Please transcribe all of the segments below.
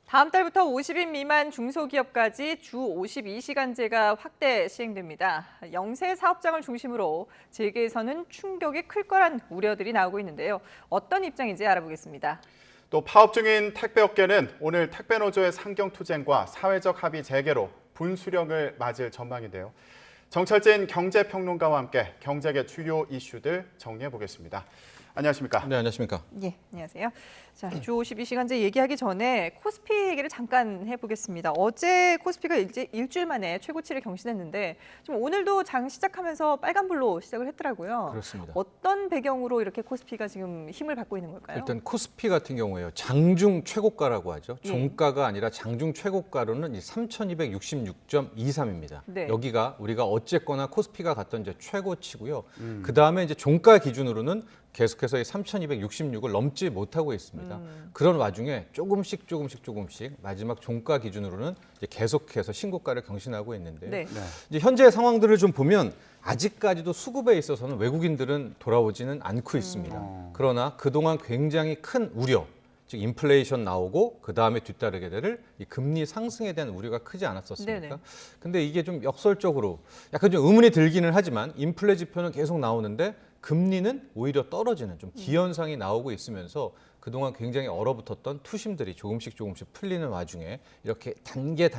다음 달부터 50인 미만 중소기업까지 주 52시간제가 확대 시행됩니다. 영세 사업장을 중심으로 재계에서는 충격이 클 거란 우려들이 나오고 있는데요. 어떤 입장인지 알아보겠습니다. 또 파업 중인 택배업계는 오늘 택배노조의 상경투쟁과 사회적 합의 재개로 분수령을 맞을 전망인데요. 정철진 경제평론가와 함께 경제계 주요 이슈들 정리해 보겠습니다. 안녕하십니까? 네, 안녕하십니까? 예, 안녕하세요. 자, 주 52시간제 얘기하기 전에 코스피 얘기를 잠깐 해보겠습니다. 어제 코스피가 이제 일주일 만에 최고치를 경신했는데 좀 오늘도 장 시작하면서 빨간불로 시작을 했더라고요. 그렇습니다. 어떤 배경으로 이렇게 코스피가 지금 힘을 받고 있는 걸까요? 일단 코스피 같은 경우에요. 장중 최고가라고 하죠. 예. 종가가 아니라 장중 최고가로는 3,266.23입니다. 네. 여기가 우리가 어쨌거나 코스피가 갔던 이제 최고치고요. 그 다음에 이제 종가 기준으로는 계속해서 이 3,266을 넘지 못하고 있습니다. 그런 와중에 조금씩 마지막 종가 기준으로는 이제 계속해서 신고가를 경신하고 있는데요. 네. 이제 현재 상황들을 좀 보면 아직까지도 수급에 있어서는 외국인들은 돌아오지는 않고 있습니다. 그러나 그동안 굉장히 큰 우려, 즉 인플레이션 나오고 그 다음에 뒤따르게 될 이 금리 상승에 대한 우려가 크지 않았었습니까? 네네. 근데 이게 좀 역설적으로 약간 좀 의문이 들기는 하지만 인플레 지표는 계속 나오는데 금리는 오히려 떨어지는 좀 기현상이 나오고 있으면서 그동안 굉장히 얼어붙었던 투심들이 조금씩 풀리는 와중에 이렇게 단계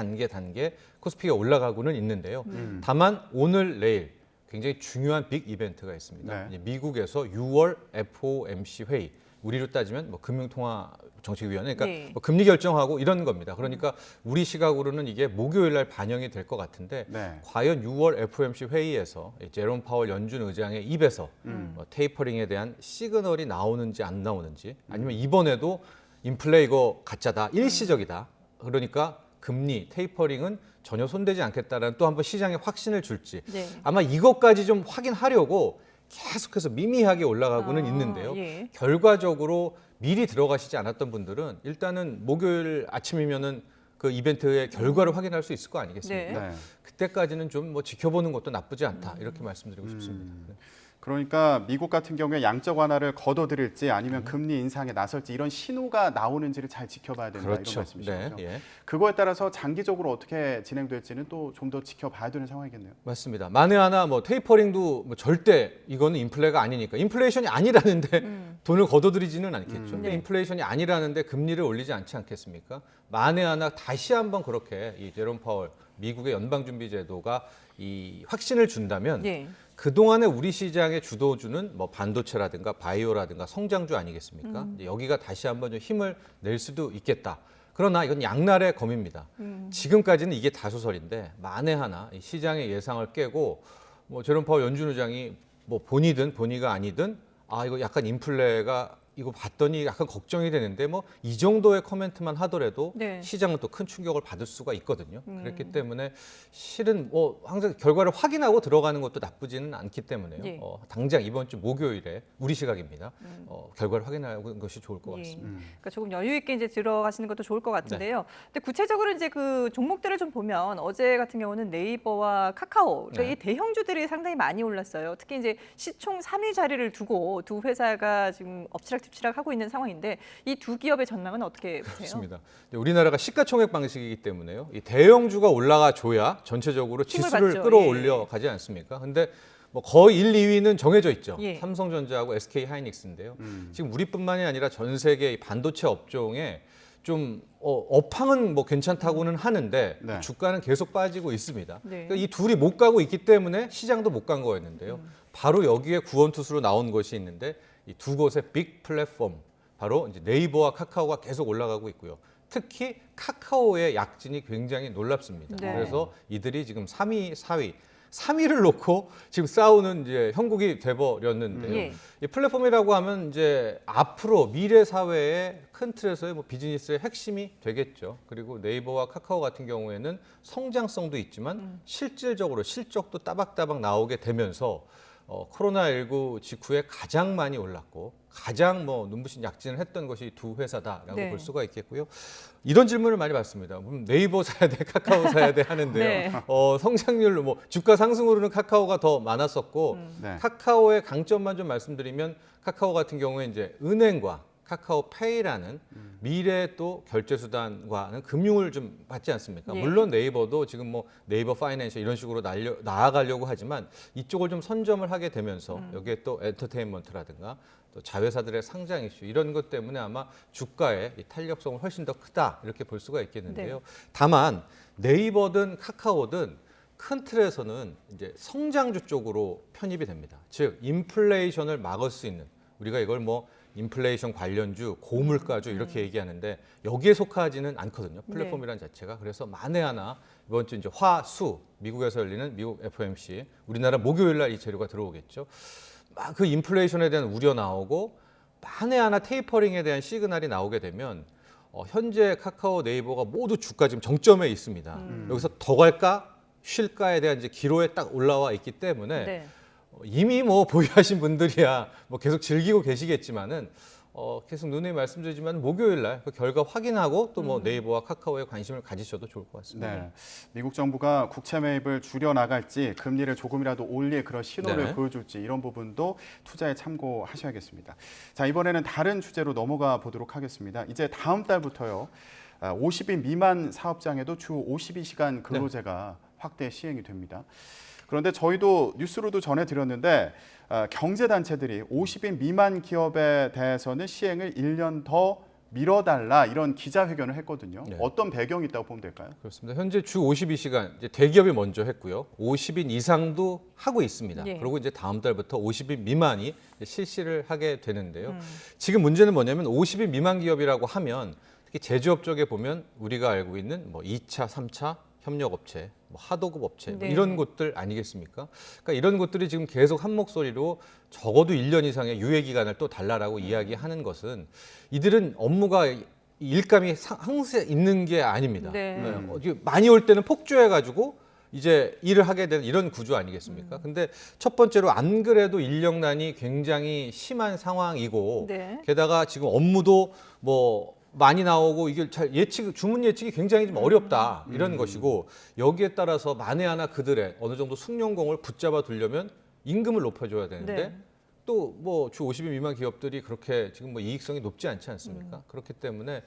코스피가 올라가고는 있는데요. 다만 오늘 내일 굉장히 중요한 빅 이벤트가 있습니다. 네. 이제 미국에서 6월 FOMC 회의, 우리로 따지면 뭐 금융통화정책위원회, 그러니까 네. 뭐 금리 결정하고 이런 겁니다. 그러니까 우리 시각으로는 이게 목요일 날 반영이 될 것 같은데 네. 과연 6월 FOMC 회의에서 제롬 파월 연준 의장의 입에서 뭐 테이퍼링에 대한 시그널이 나오는지 안 나오는지, 아니면 이번에도 인플레 이거 가짜다, 일시적이다, 그러니까 금리 테이퍼링은 전혀 손대지 않겠다라는 또 한번 시장에 확신을 줄지, 네. 아마 이것까지 좀 확인하려고 계속해서 미미하게 올라가고는 있는데요. 예. 결과적으로 미리 들어가시지 않았던 분들은 일단은 목요일 아침이면은 그 이벤트의 결과를 확인할 수 있을 거 아니겠습니까? 네. 네. 그때까지는 좀 뭐 지켜보는 것도 나쁘지 않다, 이렇게 말씀드리고 싶습니다. 네. 그러니까 미국 같은 경우에 양적 완화를 거둬들일지 아니면 금리 인상에 나설지 이런 신호가 나오는지를 잘 지켜봐야 된다, 이런 말씀이시죠. 네, 예. 그거에 따라서 장기적으로 어떻게 진행될지는 또 좀 더 지켜봐야 되는 상황이겠네요. 맞습니다. 만에 하나 뭐 테이퍼링도 뭐 절대 이거는 인플레가 아니니까, 인플레이션이 아니라는데 돈을 거둬들이지는 않겠죠. 근데 네. 인플레이션이 아니라는데 금리를 올리지 않지 않겠습니까? 만에 하나 다시 한번 그렇게 이 제롬 파월 미국의 연방준비제도가 이 확신을 준다면 예. 그동안에 우리 시장의 주도주는 뭐 반도체라든가 바이오라든가 성장주 아니겠습니까? 이제 여기가 다시 한번 좀 힘을 낼 수도 있겠다. 그러나 이건 양날의 검입니다. 지금까지는 이게 다소설인데 만에 하나 이 시장의 예상을 깨고 뭐 제롬 파월 연준 의장이 뭐 본이든 본의가 아니든 이거 약간 인플레가 이거 봤더니 약간 걱정이 되는데 뭐 이 정도의 코멘트만 하더라도 네. 시장은 또 큰 충격을 받을 수가 있거든요. 그렇기 때문에 실은 뭐 항상 결과를 확인하고 들어가는 것도 나쁘지는 않기 때문에요. 예. 당장 이번 주 목요일에 우리 시각입니다. 결과를 확인하는 것이 좋을 것 예. 같습니다. 그러니까 조금 여유 있게 이제 들어가시는 것도 좋을 것 같은데요. 근데 구체적으로 이제 그 종목들을 좀 보면 어제 같은 경우는 네이버와 카카오, 그러니까 네. 이 대형주들이 상당히 많이 올랐어요. 특히 이제 시총 3위 자리를 두고 두 회사가 지금 엎치락뒤치락 하고 있는 상황인데 이 두 기업의 전망은 어떻게 보세요? 그렇습니다. 우리나라가 시가총액 방식이기 때문에요. 이 대형주가 올라가 줘야 전체적으로 힘을 지수를 받죠. 끌어올려 예. 가지 않습니까? 근데 뭐 거의 1, 2위는 정해져 있죠. 예. 삼성전자하고 SK 하이닉스인데요. 지금 우리뿐만이 아니라 전 세계 이 반도체 업종에 좀 업황은 뭐 괜찮다고는 하는데 네. 주가는 계속 빠지고 있습니다. 네. 그러니까 이 둘이 못 가고 있기 때문에 시장도 못 간 거였는데요. 바로 여기에 구원투수로 나온 것이 있는데 이 두 곳의 빅 플랫폼, 바로 이제 네이버와 카카오가 계속 올라가고 있고요. 특히 카카오의 약진이 굉장히 놀랍습니다. 네. 그래서 이들이 지금 3위, 4위, 3위를 놓고 지금 싸우는 이제 형국이 돼버렸는데요. 예. 이 플랫폼이라고 하면 이제 앞으로 미래 사회의 큰 틀에서의 뭐 비즈니스의 핵심이 되겠죠. 그리고 네이버와 카카오 같은 경우에는 성장성도 있지만 실질적으로 실적도 따박따박 나오게 되면서 코로나19 직후에 가장 많이 올랐고 가장 뭐 눈부신 약진을 했던 것이 두 회사다라고 네. 볼 수가 있겠고요. 이런 질문을 많이 받습니다. 그럼 네이버 사야 돼, 카카오 사야 돼 하는데요. 네. 성장률로 뭐 주가 상승으로는 카카오가 더 많았었고 네. 카카오의 강점만 좀 말씀드리면 카카오 같은 경우에 이제 은행과 카카오페이라는 미래 또 결제 수단과는 금융을 좀 받지 않습니까? 예. 물론 네이버도 지금 뭐 네이버 파이낸셜 이런 식으로 나아가려고 하지만 이쪽을 좀 선점을 하게 되면서 여기에 또 엔터테인먼트라든가 또 자회사들의 상장 이슈 이런 것 때문에 아마 주가의 이 탄력성은 훨씬 더 크다 이렇게 볼 수가 있겠는데요. 네. 다만 네이버든 카카오든 큰 틀에서는 이제 성장주 쪽으로 편입이 됩니다. 즉 인플레이션을 막을 수 있는 우리가 이걸 뭐 인플레이션 관련주, 고물가주 이렇게 얘기하는데 여기에 속하지는 않거든요. 플랫폼이라는 자체가. 그래서 만에 하나 이번 주 이제 화수 미국에서 열리는 미국 FOMC 우리나라 목요일 날 이 재료가 들어오겠죠. 막 그 인플레이션에 대한 우려 나오고 만에 하나 테이퍼링에 대한 시그널이 나오게 되면 현재 카카오 네이버가 모두 주가 지금 정점에 있습니다. 여기서 더 갈까? 쉴까에 대한 이제 기로에 딱 올라와 있기 때문에 네. 이미 뭐 보유하신 분들이야 뭐 계속 즐기고 계시겠지만은 계속 누누이 말씀드리지만 목요일 날 그 결과 확인하고 또 뭐 네이버와 카카오에 관심을 가지셔도 좋을 것 같습니다. 네. 미국 정부가 국채 매입을 줄여 나갈지 금리를 조금이라도 올릴 그런 신호를 네. 보여줄지 이런 부분도 투자에 참고하셔야겠습니다. 자, 이번에는 다른 주제로 넘어가 보도록 하겠습니다. 이제 다음 달부터요. 50인 미만 사업장에도 주 52시간 근로제가 확대 시행이 됩니다. 그런데 저희도 뉴스로도 전해드렸는데 경제단체들이 50인 미만 기업에 대해서는 시행을 1년 더 미뤄달라 이런 기자회견을 했거든요. 네. 어떤 배경이 있다고 보면 될까요? 그렇습니다. 현재 주 52시간 이제 대기업이 먼저 했고요. 50인 이상도 하고 있습니다. 예. 그리고 이제 다음 달부터 50인 미만이 이제 실시를 하게 되는데요. 지금 문제는 뭐냐면 50인 미만 기업이라고 하면 특히 제조업 쪽에 보면 우리가 알고 있는 뭐 2차, 3차 협력업체, 뭐 하도급 업체 뭐 네. 이런 곳들 아니겠습니까? 그러니까 이런 곳들이 지금 계속 한 목소리로 적어도 1년 이상의 유예 기간을 또 달라라고 이야기하는 것은 이들은 업무가 일감이 항상 있는 게 아닙니다. 네. 많이 올 때는 폭주해가지고 이제 일을 하게 되는 이런 구조 아니겠습니까? 근데 첫 번째로 안 그래도 인력난이 굉장히 심한 상황이고 네. 게다가 지금 업무도 뭐 많이 나오고 이게 잘 주문 예측이 굉장히 좀 어렵다 이런 것이고 여기에 따라서 만에 하나 그들의 어느 정도 숙련공을 붙잡아 두려면 임금을 높여줘야 되는데 네. 또 뭐 주 50인 미만 기업들이 그렇게 지금 뭐 이익성이 높지 않지 않습니까? 그렇기 때문에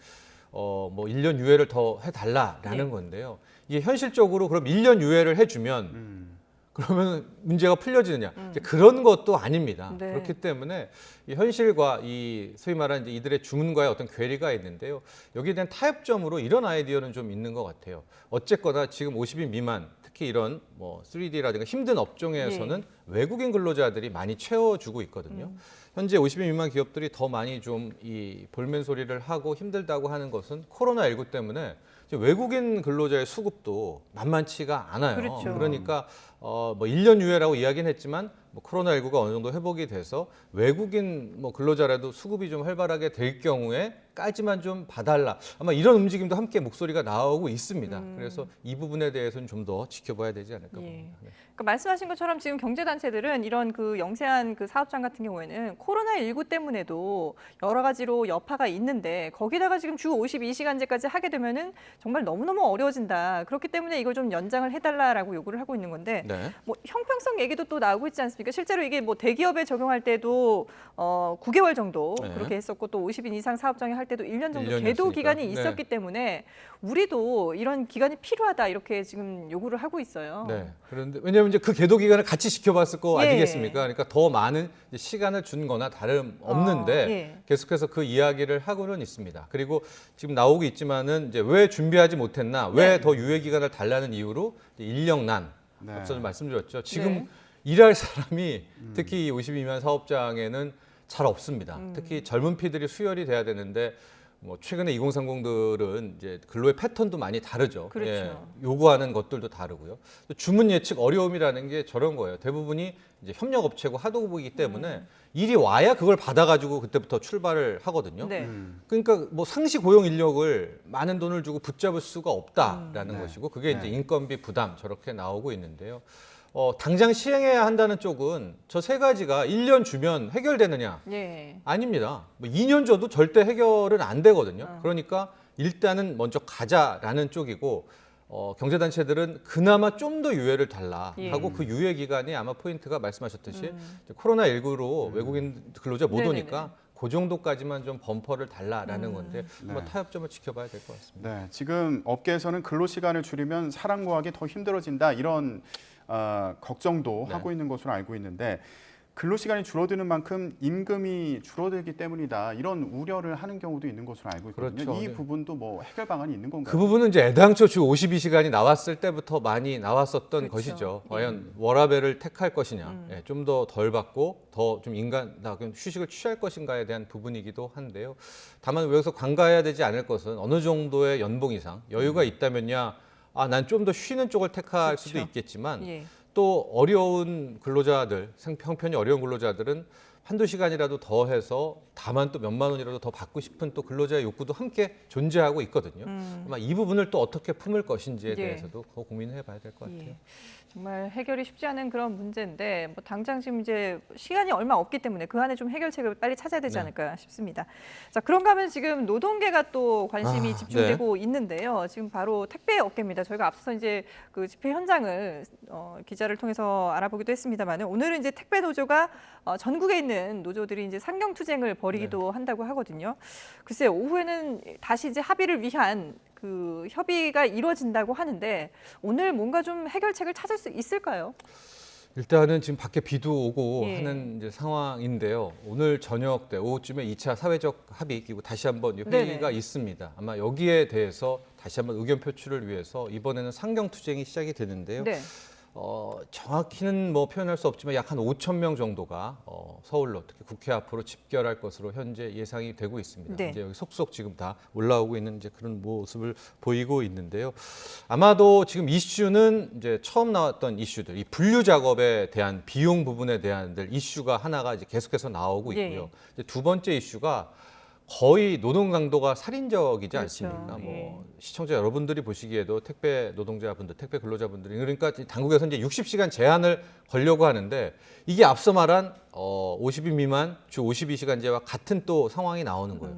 뭐 1년 유예를 더 해달라라는 예. 건데요. 이게 현실적으로 그럼 1년 유예를 해주면 그러면 문제가 풀려지느냐? 이제 그런 것도 아닙니다. 네. 그렇기 때문에 이 현실과 이 소위 말하는 이제 이들의 주문과의 어떤 괴리가 있는데요. 여기에 대한 타협점으로 이런 아이디어는 좀 있는 것 같아요. 어쨌거나 지금 50인 미만, 특히 이런 뭐 3D라든가 힘든 업종에서는 외국인 근로자들이 많이 채워주고 있거든요. 현재 50인 미만 기업들이 더 많이 좀 이 볼멘 소리를 하고 힘들다고 하는 것은 코로나19 때문에 이제 외국인 근로자의 수급도 만만치가 않아요. 그렇죠. 그러니까 뭐 1년 유예라고 이야기는 했지만 뭐 코로나19가 어느 정도 회복이 돼서 외국인 뭐 근로자라도 수급이 좀 활발하게 될 경우에까지만 좀 봐달라. 아마 이런 움직임도 함께 목소리가 나오고 있습니다. 그래서 이 부분에 대해서는 좀 더 지켜봐야 되지 않을까 예. 봅니다. 네. 그러니까 말씀하신 것처럼 지금 경제단체들은 이런 그 영세한 그 사업장 같은 경우에는 코로나19 때문에도 여러 가지로 여파가 있는데 거기다가 지금 주 52시간제까지 하게 되면은 정말 너무너무 어려워진다. 그렇기 때문에 이걸 좀 연장을 해달라라고 요구를 하고 있는 건데 네. 뭐 형평성 얘기도 또 나오고 있지 않습니까? 실제로 이게 뭐 대기업에 적용할 때도 9개월 정도 네. 그렇게 했었고 또 50인 이상 사업장에 할 때도 1년 정도 1년 계도 이었으니까. 기간이 네. 있었기 때문에 우리도 이런 기간이 필요하다 이렇게 지금 요구를 하고 있어요. 네. 그런데 왜냐하면 이제 그 계도 기간을 같이 지켜봤을 거 예. 아니겠습니까? 그러니까 더 많은 이제 시간을 준 거나 다름없는데 예. 계속해서 그 이야기를 하고는 있습니다. 그리고 지금 나오고 있지만은 이제 왜 준비하지 못했나, 왜 네. 더 유예 기간을 달라는 이유로 인력난, 네. 앞서도 말씀드렸죠. 지금 네. 일할 사람이 특히 이 50 미만 사업장에는 잘 없습니다. 특히 젊은 피들이 수혈이 돼야 되는데 뭐 최근에 2030들은 이제 근로의 패턴도 많이 다르죠. 그렇죠. 요구하는 것들도 다르고요. 또 주문 예측 어려움이라는 게 저런 거예요. 대부분이 이제 협력업체고 하도급이기 때문에 일이 와야 그걸 받아가지고 그때부터 출발을 하거든요. 네. 그러니까 뭐 상시 고용 인력을 많은 돈을 주고 붙잡을 수가 없다라는 네. 것이고 그게 네. 이제 인건비 부담 저렇게 나오고 있는데요. 당장 시행해야 한다는 쪽은 저 세 가지가 1년 주면 해결되느냐? 예. 아닙니다. 뭐 2년 줘도 절대 해결은 안 되거든요. 그러니까 일단은 먼저 가자라는 쪽이고 경제단체들은 그나마 좀 더 유예를 달라 예. 하고 그 유예 기간이 아마 포인트가 말씀하셨듯이 이제 코로나19로 외국인 근로자 못 네네네. 오니까 그 정도까지만 좀 범퍼를 달라라는 건데 네. 한번 타협점을 지켜봐야 될 것 같습니다. 네, 지금 업계에서는 근로 시간을 줄이면 사람 구하기 더 힘들어진다 이런 걱정도 네. 하고 있는 것으로 알고 있는데 근로 시간이 줄어드는 만큼 임금이 줄어들기 때문이다 이런 우려를 하는 경우도 있는 것으로 알고 있거든요. 그렇죠. 이 네. 부분도 뭐 해결 방안이 있는 건가요? 그 부분은 이제 애당초 주 52시간이 나왔을 때부터 많이 나왔었던 그렇죠. 것이죠. 예. 과연 워라밸을 택할 것이냐, 예, 좀 더 덜 받고 더 좀 인간다운 휴식을 취할 것인가에 대한 부분이기도 한데요. 다만 여기서 관가해야 되지 않을 것은 어느 정도의 연봉 이상 여유가 있다면야 난 좀 더 쉬는 쪽을 택할 그렇죠. 수도 있겠지만 예. 또 어려운 근로자들, 형편이 어려운 근로자들은 한두 시간이라도 더 해서 다만 또 몇만 원이라도 더 받고 싶은 또 근로자의 욕구도 함께 존재하고 있거든요. 아마 이 부분을 또 어떻게 품을 것인지에 예. 대해서도 더 고민해 봐야 될 것 같아요. 예. 정말 해결이 쉽지 않은 그런 문제인데 뭐 당장 지금 이제 시간이 얼마 없기 때문에 그 안에 좀 해결책을 빨리 찾아야 되지 네. 않을까 싶습니다. 자, 그런가 하면 지금 노동계가 또 관심이 아, 집중되고 있는데요. 지금 바로 택배 업계입니다. 저희가 앞서 이제 그 집회 현장을 기자를 통해서 알아보기도 했습니다만 오늘은 이제 택배 노조가 전국에 있는 노조들이 이제 상경 투쟁을 벌이기도 한다고 하거든요. 글쎄 오후에는 다시 이제 합의를 위한 그 협의가 이루어진다고 하는데 오늘 뭔가 좀 해결책을 찾을 수 있을까요? 일단은 지금 밖에 비도 오고 예. 하는 이제 상황인데요. 오늘 저녁 때 오후쯤에 2차 사회적 합의 그리고 다시 한번 회의가 네네. 있습니다. 아마 여기에 대해서 다시 한번 의견 표출을 위해서 이번에는 상경 투쟁이 시작이 되는데요. 네. 정확히는 뭐 표현할 수 없지만 약 한 5천 명 정도가 서울로 특히 국회 앞으로 집결할 것으로 현재 예상이 되고 있습니다. 네. 이제 여기 속속 지금 다 올라오고 있는 이제 그런 모습을 보이고 있는데요. 아마도 지금 이슈는 이제 처음 나왔던 이슈들, 이 분류 작업에 대한 비용 부분에 대한 이슈가 하나가 이제 계속해서 나오고 예. 있고요. 이제 두 번째 이슈가 거의 노동 강도가 살인적이지 그렇죠. 않습니까? 뭐 예. 시청자 여러분들이 보시기에도 택배 노동자분들, 택배 근로자분들이 그러니까 당국에서 이제 60시간 제한을 걸려고 하는데 이게 앞서 말한 50인 미만 주 52시간제와 같은 또 상황이 나오는 거예요.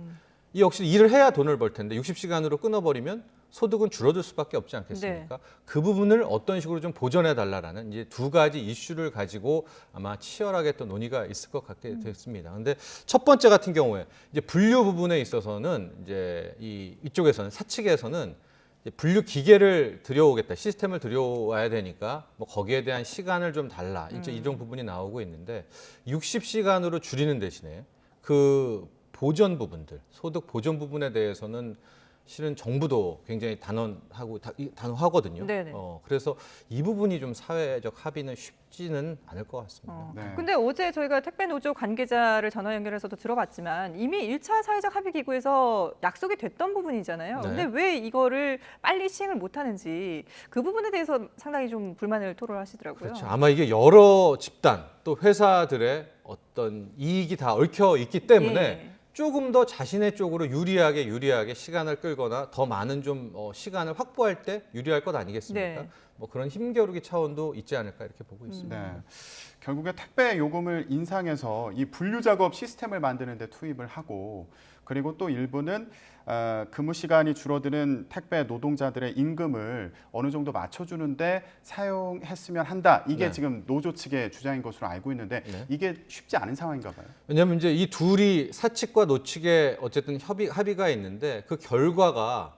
이 역시 일을 해야 돈을 벌 텐데 60시간으로 끊어버리면 소득은 줄어들 수밖에 없지 않겠습니까? 그 부분을 어떤 식으로 좀 보전해 달라라는 이제 두 가지 이슈를 가지고 아마 치열하게 또 논의가 있을 것 같게 됐습니다. 근데 첫 번째 같은 경우에 이제 분류 부분에 있어서는 이제 이쪽에서는 사측에서는 이제 분류 기계를 들여오겠다, 시스템을 들여와야 되니까 뭐 거기에 대한 시간을 좀 달라, 이제 이런 부분이 나오고 있는데 60시간으로 줄이는 대신에 그 보전 부분들, 소득 보전 부분에 대해서는 실은 정부도 굉장히 단호하거든요. 네네. 그래서 이 부분이 좀 사회적 합의는 쉽지는 않을 것 같습니다. 네. 근데 어제 저희가 택배 노조 관계자를 전화 연결해서도 들어봤지만 이미 1차 사회적 합의 기구에서 약속이 됐던 부분이잖아요. 네. 근데 왜 이거를 빨리 시행을 못 하는지 그 부분에 대해서 상당히 좀 불만을 토로하시더라고요. 그렇죠. 아마 이게 여러 집단 또 회사들의 어떤 이익이 다 얽혀 있기 때문에 예. 조금 더 자신의 쪽으로 유리하게 시간을 끌거나 더 많은 좀 시간을 확보할 때 유리할 것 아니겠습니까? 네. 뭐 그런 힘겨루기 차원도 있지 않을까 이렇게 보고 있습니다. 네. 결국에 택배 요금을 인상해서 이 분류 작업 시스템을 만드는 데 투입을 하고 그리고 또 일부는 근무 시간이 줄어드는 택배 노동자들의 임금을 어느 정도 맞춰주는데 사용했으면 한다. 이게 네. 지금 노조 측의 주장인 것으로 알고 있는데 네. 이게 쉽지 않은 상황인가 봐요. 왜냐하면 이제 이 둘이 사측과 노측의 어쨌든 합의가 있는데 그 결과가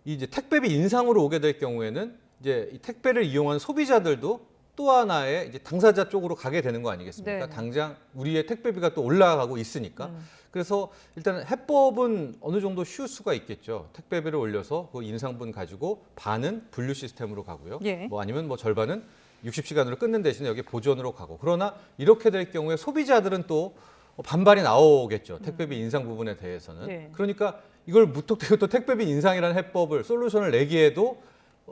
이제 택배비 인상으로 오게 될 경우에는 이제 이 택배를 이용한 소비자들도 또 하나의 이제 당사자 쪽으로 가게 되는 거 아니겠습니까? 네. 당장 우리의 택배비가 또 올라가고 있으니까. 그래서 일단 해법은 어느 정도 쉬울 수가 있겠죠. 택배비를 올려서 그 인상분 가지고 반은 분류 시스템으로 가고요. 예. 뭐 아니면 뭐 절반은 60시간으로 끊는 대신에 여기 보존으로 가고. 그러나 이렇게 될 경우에 소비자들은 또 반발이 나오겠죠. 택배비 인상 부분에 대해서는. 네. 그러니까 이걸 무턱대고 또 택배비 인상이라는 해법을 솔루션을 내기에도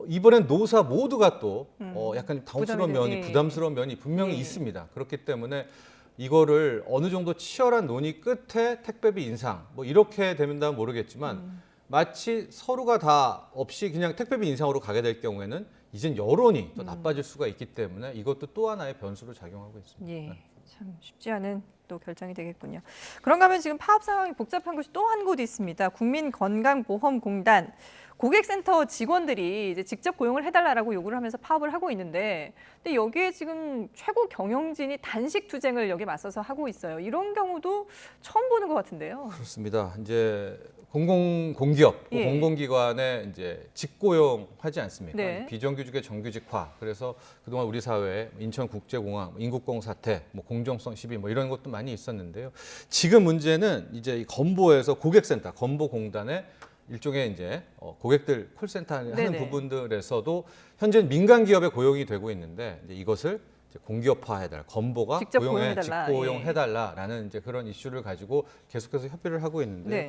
이번엔 노사 모두가 또 약간 당혹스러운 부담이 면이 부담스러운 면이 분명히 예. 있습니다. 그렇기 때문에 이거를 어느 정도 치열한 논의 끝에 택배비 인상 뭐 이렇게 되면 모르겠지만 마치 서로가 다 없이 그냥 택배비 인상으로 가게 될 경우에는 이젠 여론이 또 나빠질 수가 있기 때문에 이것도 또 하나의 변수로 작용하고 있습니다. 예. 네. 참 쉽지 않은 또 결정이 되겠군요. 그런가 하면 지금 파업 상황이 복잡한 곳이 또 한 곳 있습니다. 국민건강보험공단 고객센터 직원들이 이제 직접 고용을 해달라고 요구를 하면서 파업을 하고 있는데, 근데 여기에 지금 최고 경영진이 단식 투쟁을 여기에 맞서서 하고 있어요. 이런 경우도 처음 보는 것 같은데요. 그렇습니다. 이제 공기업, 예. 공공기관에 이제 직고용하지 않습니까? 네. 비정규직의 정규직화. 그래서 그동안 우리 사회에 인천국제공항, 인국공 사태, 뭐 공정성 시비 뭐 이런 것도 많이 있었는데요. 지금 문제는 이제 이 건보에서 고객센터, 건보공단에 일종의 이제 고객들 콜센터 하는 네네. 부분들에서도 현재 민간 기업에 고용이 되고 있는데 이제 이것을 이제 공기업화해달라, 건보가 직접 고용해 고용해달라. 직고용해달라라는 이제 그런 이슈를 가지고 계속해서 협의를 하고 있는데. 네.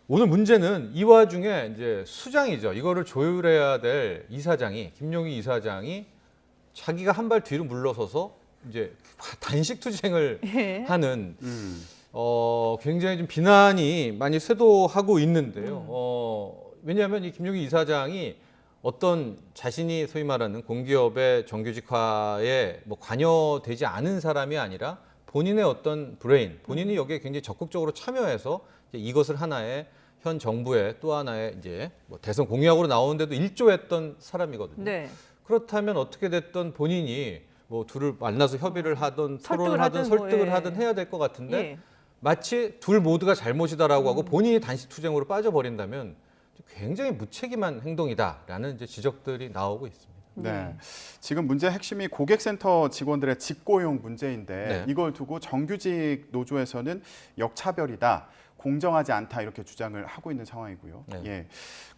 오늘 문제는 이 와중에 이제 수장이죠. 이거를 조율해야 될 이사장이, 김용희 이사장이 자기가 한 발 뒤로 물러서서 이제 단식 투쟁을 예. 하는 굉장히 좀 비난이 많이 쇄도하고 있는데요. 왜냐하면 이 김용희 이사장이 어떤 자신이 소위 말하는 공기업의 정규직화에 뭐 관여되지 않은 사람이 아니라 본인의 어떤 브레인, 본인이 여기에 굉장히 적극적으로 참여해서 이제 이것을 하나의 현 정부의 또 하나의 이제 뭐 대선 공약으로 나오는데도 일조했던 사람이거든요. 네. 그렇다면 어떻게 됐든 본인이 뭐 둘을 만나서 협의를 하든 토론을 하든 하든 뭐, 설득을 예. 하든 해야 될 것 같은데 예. 마치 둘 모두가 잘못이다라고 하고 본인이 단식 투쟁으로 빠져버린다면 굉장히 무책임한 행동이다라는 이제 지적들이 나오고 있습니다. 네. 지금 문제 핵심이 고객센터 직원들의 직고용 문제인데 네. 이걸 두고 정규직 노조에서는 역차별이다, 공정하지 않다 이렇게 주장을 하고 있는 상황이고요. 네. 예.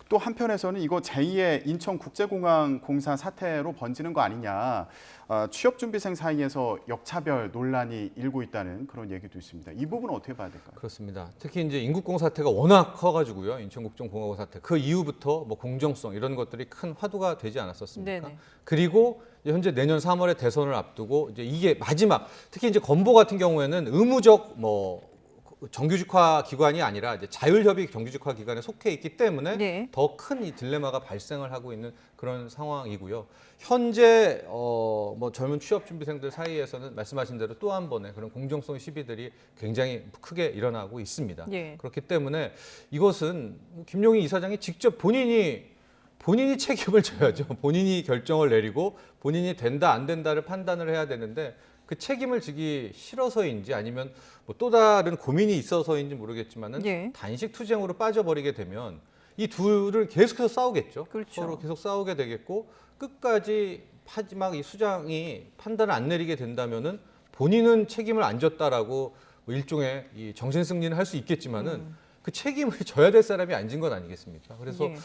또 한편에서는 이거 제2의 인천국제공항 공사 사태로 번지는 거 아니냐, 취업준비생 사이에서 역차별 논란이 일고 있다는 그런 얘기도 있습니다. 이 부분은 어떻게 봐야 될까요? 그렇습니다. 특히 이제 인국공 사태가 워낙 커가지고요. 인천국제공항 사태 그 이후부터 뭐 공정성 이런 것들이 큰 화두가 되지 않았었습니까? 네네. 그리고 현재 내년 3월에 대선을 앞두고 이제 이게 마지막, 특히 이제 건보 같은 경우에는 의무적 뭐 정규직화 기관이 아니라 이제 자율협의 정규직화 기관에 속해 있기 때문에 네. 더 큰 이 딜레마가 발생을 하고 있는 그런 상황이고요. 현재 뭐 젊은 취업 준비생들 사이에서는 말씀하신 대로 또 한 번의 그런 공정성 시비들이 굉장히 크게 일어나고 있습니다. 예. 그렇기 때문에 이것은 김용희 이사장이 직접 본인이 책임을 져야죠. 본인이 결정을 내리고 본인이 된다 안 된다를 판단을 해야 되는데 그 책임을 지기 싫어서인지 아니면 뭐 또 다른 고민이 있어서인지 모르겠지만은 예. 단식 투쟁으로 빠져버리게 되면 이 둘을 계속해서 싸우겠죠. 그렇죠. 서로 계속 싸우게 되겠고 끝까지 마지막 이 수장이 판단을 안 내리게 된다면은 본인은 책임을 안 졌다라고 뭐 일종의 이 정신 승리는 할 수 있겠지만은 그 책임을 져야 될 사람이 안 진 건 아니겠습니까? 그래서 예.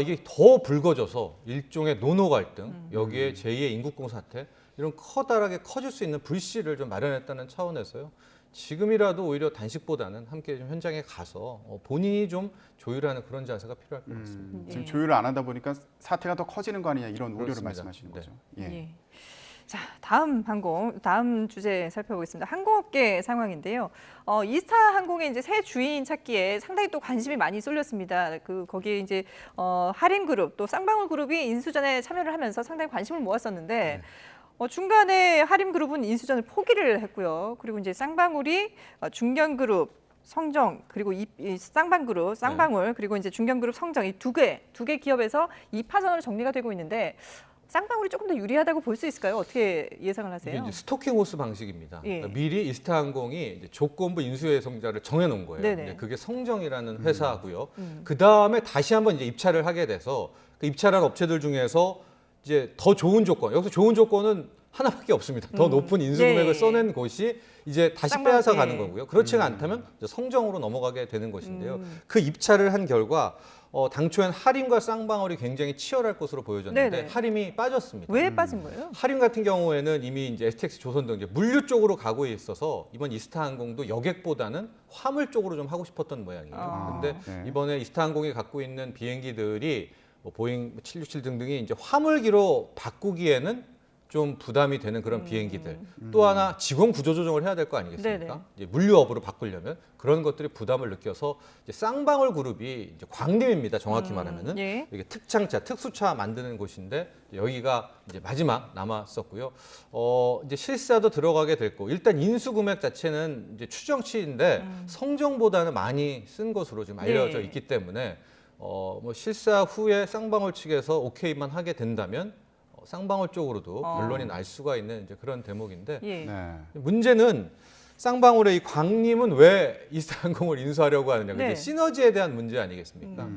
이게 더 불거져서 일종의 노노 갈등, 여기에 제2의 인국공 사태 이런 커다랗게 커질 수 있는 불씨를 좀 마련했다는 차원에서요. 지금이라도 오히려 단식보다는 함께 좀 현장에 가서 본인이 좀 조율하는 그런 자세가 필요할 것 같습니다. 지금 예. 조율을 안 하다 보니까 사태가 더 커지는 거 아니냐 이런 우려를 그렇습니다. 말씀하시는 네. 거죠. 예. 자, 다음 주제 살펴보겠습니다. 항공업계 상황인데요. 이스타 항공의 이제 새 주인 찾기에 상당히 또 관심이 많이 쏠렸습니다. 거기에 이제 하림그룹 또 쌍방울그룹이 인수전에 참여를 하면서 상당히 관심을 모았었는데 중간에 하림그룹은 인수전을 포기를 했고요. 그리고 이제 쌍방울이 중견그룹 성정 그리고 이 쌍방그룹 쌍방울 그리고 이제 중견그룹 성정 이 두 개 기업에서 2파전으로 정리가 되고 있는데. 쌍방울이 조금 더 유리하다고 볼 수 있을까요? 어떻게 예상을 이게 하세요? 이제 스토킹 호스 방식입니다. 예. 그러니까 미리 이스타항공이 이제 조건부 인수예정자를 정해놓은 거예요. 네네. 근데 그게 성정이라는 회사고요. 그 다음에 다시 한번 이제 입찰을 하게 돼서 그 입찰한 업체들 중에서 이제 더 좋은 조건, 여기서 좋은 조건은 하나밖에 없습니다. 더 높은 인수 금액을 네. 써낸 곳이 이제 다시 쌍방- 빼앗아 예. 가는 거고요. 그렇지가 않다면 이제 성정으로 넘어가게 되는 것인데요. 그 입찰을 한 결과 당초엔 하림과 쌍방울이 굉장히 치열할 것으로 보여졌는데 네네. 하림이 빠졌습니다. 왜 빠진 거예요? 하림 같은 경우에는 이미 이제 STX 조선 등 이제 물류 쪽으로 가고 있어서 이번 이스타항공도 여객보다는 화물 쪽으로 좀 하고 싶었던 모양이에요. 아. 근데 네. 이번에 이스타항공이 갖고 있는 비행기들이 뭐 보잉 767 등등이 이제 화물기로 바꾸기에는 좀 부담이 되는 그런 비행기들. 또 하나 직원 구조 조정을 해야 될 거 아니겠습니까? 네네. 이제 물류업으로 바꾸려면 그런 것들이 부담을 느껴서 이제 쌍방울 그룹이 이제 광림입니다. 정확히 말하면은 예. 이게 특장차, 특수차 만드는 곳인데 여기가 이제 마지막 남았었고요. 이제 실사도 들어가게 됐고 일단 인수 금액 자체는 이제 추정치인데 성정보다는 많이 쓴 것으로 지금 알려져 네. 있기 때문에 뭐 실사 후에 쌍방울 측에서 오케이만 하게 된다면 쌍방울 쪽으로도 결론이 날 수가 있는 이제 그런 대목인데 예. 네. 문제는 쌍방울의 이 광림은 왜 이스타항공을 인수하려고 하느냐. 네. 이제 시너지에 대한 문제 아니겠습니까?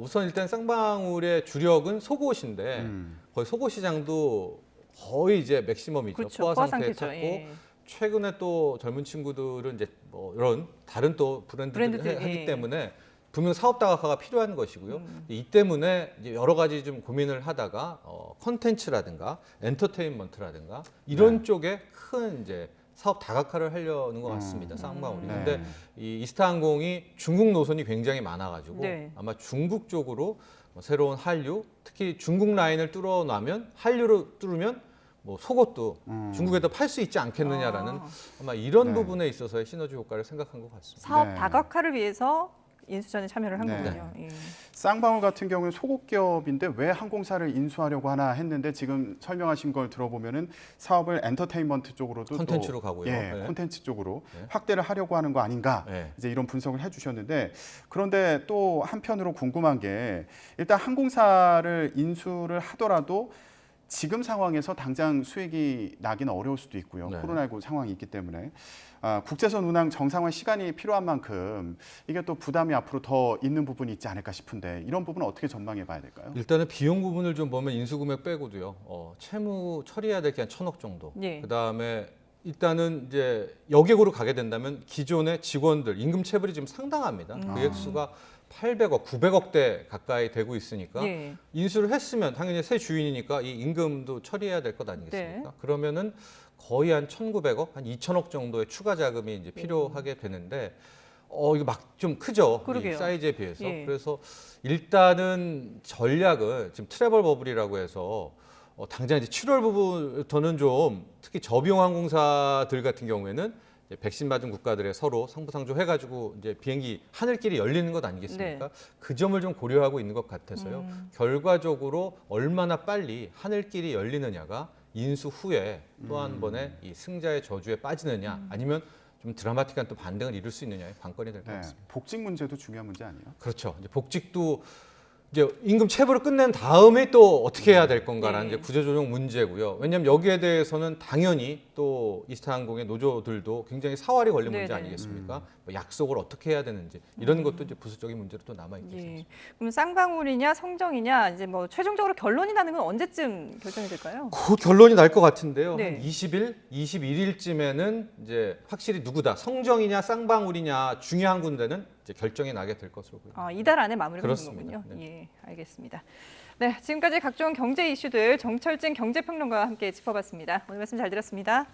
우선 일단 쌍방울의 주력은 속옷인데 거의 속옷 시장도 거의 이제 맥시멈이죠. 그렇죠. 포화 포화 상태에 상태죠. 탔고 예. 최근에 또 젊은 친구들은 이제 뭐 이런 다른 또 브랜드들을 브랜드들, 하기 예. 때문에 분명 사업 다각화가 필요한 것이고요. 이 때문에 이제 여러 가지 좀 고민을 하다가 컨텐츠라든가 엔터테인먼트라든가 이런 쪽에 큰 이제 사업 다각화를 하려는 것 같습니다. 쌍방울이. 네. 근데 이 이스타항공이 중국 노선이 굉장히 많아가지고 네. 아마 중국 쪽으로 새로운 한류, 특히 중국 라인을 뚫어나면 한류로 뚫으면 뭐 속옷도 중국에다 팔 수 있지 않겠느냐라는 아마 이런 네. 부분에 있어서의 시너지 효과를 생각한 것 같습니다. 사업 네. 다각화를 위해서 인수전에 참여를 한 네. 거군요. 예. 쌍방울 같은 경우는 소국 기업인데 왜 항공사를 인수하려고 하나 했는데 지금 설명하신 걸 들어보면은 사업을 엔터테인먼트 쪽으로도 콘텐츠로 또, 가고요. 예, 네. 콘텐츠 쪽으로 네. 확대를 하려고 하는 거 아닌가 네. 이제 이런 분석을 해주셨는데 그런데 또 한편으로 궁금한 게 일단 항공사를 인수를 하더라도 지금 상황에서 당장 수익이 나기는 어려울 수도 있고요. 네. 코로나19 상황이 있기 때문에 국제선 운항 정상화 시간이 필요한 만큼 이게 또 부담이 앞으로 더 있는 부분이 있지 않을까 싶은데 이런 부분은 어떻게 전망해 봐야 될까요? 일단은 비용 부분을 좀 보면 인수금액 빼고도요. 채무 처리해야 될 게 한 1,000억 정도. 예. 그다음에 일단은 이제 여객으로 가게 된다면 기존의 직원들 임금 체불이 지금 상당합니다. 그 액수가 800억, 900억대 가까이 되고 있으니까 예. 인수를 했으면 당연히 새 주인이니까 이 임금도 처리해야 될 것 아니겠습니까? 네. 그러면은 거의 한 1,900억, 한 2,000억 정도의 추가 자금이 이제 필요하게 되는데 이거 막 좀 크죠. 이 그러게요. 사이즈에 비해서. 예. 그래서 일단은 전략을 지금 트래블 버블이라고 해서 당장 이제 7월부터는 좀 특히 저비용 항공사들 같은 경우에는 이제 백신 맞은 국가들의 서로 상부상조 해가지고 이제 비행기 하늘길이 열리는 것 아니겠습니까? 네. 그 점을 좀 고려하고 있는 것 같아서요. 결과적으로 얼마나 빨리 하늘길이 열리느냐가 인수 후에 또 한 번의 이 승자의 저주에 빠지느냐 아니면 좀 드라마틱한 또 반등을 이룰 수 있느냐의 관건이 될 것 네. 같습니다. 복직 문제도 중요한 문제 아니에요? 그렇죠. 이제 복직도 이제 임금 체불을 끝낸 다음에 또 어떻게 해야 될 건가라는 네. 이제 구조조정 문제고요. 왜냐하면 여기에 대해서는 당연히 또 이스타항공의 노조들도 굉장히 사활이 걸린 문제 네네. 아니겠습니까? 뭐 약속을 어떻게 해야 되는지 이런 것도 이제 부수적인 문제로 또 남아 있겠습니다. 예. 그럼 쌍방울이냐 성정이냐 이제 뭐 최종적으로 결론이 나는 건 언제쯤 결정이 될까요? 곧 결론이 날 것 같은데요. 네. 한 20일, 21일쯤에는 이제 확실히 누구다 성정이냐 쌍방울이냐 중요한 군데는 이제 결정이 나게 될 것으로 보입니다. 이달 안에 마무리가 되는 그렇습니다. 거군요. 예, 알겠습니다. 네, 지금까지 각종 경제 이슈들 정철진 경제평론가와 함께 짚어봤습니다. 오늘 말씀 잘 들었습니다.